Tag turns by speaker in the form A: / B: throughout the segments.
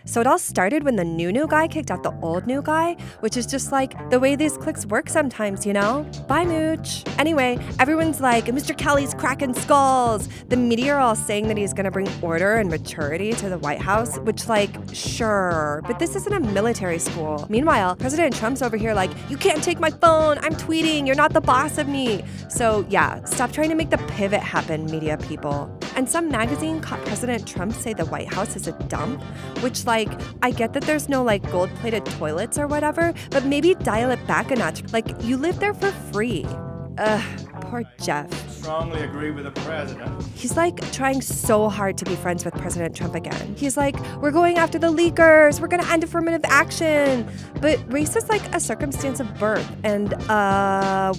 A: So it all started when the new guy kicked out the old new guy, which is just like the way these cliques work sometimes, you know? Bye, Mooch. Anyway, everyone's like, Mr. Kelly's cracking skulls. The media are all saying that he's gonna bring order and maturity to the White House, which, like, sure, but this isn't a military school. Meanwhile, President Trump's over here like, you can't take my phone, I'm tweeting, you're not the boss of me. So yeah, stop trying to make the pivot happen, media people. And some magazine caught President Trump say the White House is a dump, which, like, I get that there's no, like, gold-plated toilets or whatever, but maybe dial it back a notch. Like, you live there for free. Ugh, poor Jeff.
B: Strongly agree with the president.
A: He's like trying so hard to be friends with President Trump again. He's like, we're going after the leakers, we're gonna end affirmative action. But race is like a circumstance of birth. And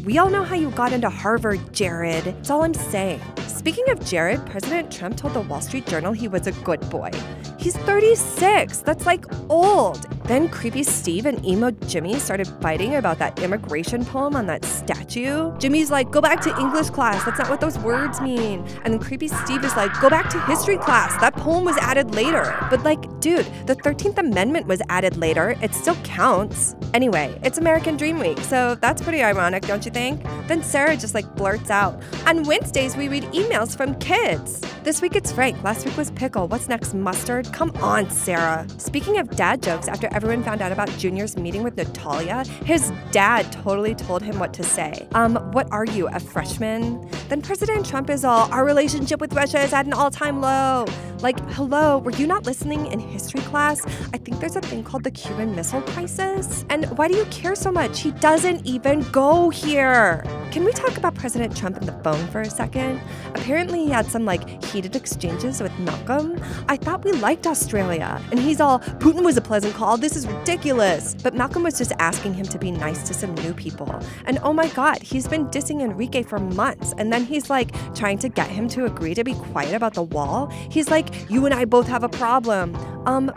A: we all know how you got into Harvard, Jared. That's all I'm saying. Speaking of Jared, President Trump told the Wall Street Journal he was a good boy. He's 36, that's like old. Then Creepy Steve and Emo Jimmy started fighting about that immigration poem on that statue. Jimmy's like, go back to English class, that's not what those words mean. And then Creepy Steve is like, go back to history class, that poem was added later. But like, dude, the 13th Amendment was added later, it still counts. Anyway, it's American Dream Week, so that's pretty ironic, don't you think? Then Sarah just like blurts out, on Wednesdays we read emails from kids. This week it's Frank, last week was Pickle, what's next, Mustard? Come on, Sarah. Speaking of dad jokes, after everyone found out about Junior's meeting with Natalia, his dad totally told him what to say. What are you, a freshman? Then President Trump is all, our relationship with Russia is at an all-time low. Like, hello, were you not listening in history class? I think there's a thing called the Cuban Missile Crisis. And why do you care so much? He doesn't even go here. Can we talk about President Trump and the phone for a second? Apparently he had some like heated exchanges with Malcolm. I thought we liked Australia. And he's all, Putin was a pleasant call, this is ridiculous. But Malcolm was just asking him to be nice to some new people. And oh my God, he's been dissing Enrique for months. And then he's like trying to get him to agree to be quiet about the wall. He's like, you and I both have a problem.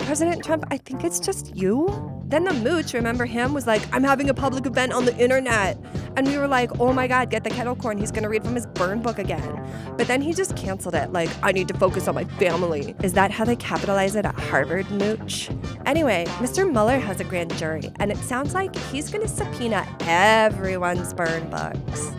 A: President Trump, I think it's just you. Then the Mooch, remember him, was like, I'm having a public event on the internet. And we were like, oh my God, get the kettle corn. He's gonna read from his burn book again. But then he just canceled it, like, I need to focus on my family. Is that how they capitalize it at Harvard, Mooch? Anyway, Mr. Mueller has a grand jury, and it sounds like he's gonna subpoena everyone's burn books.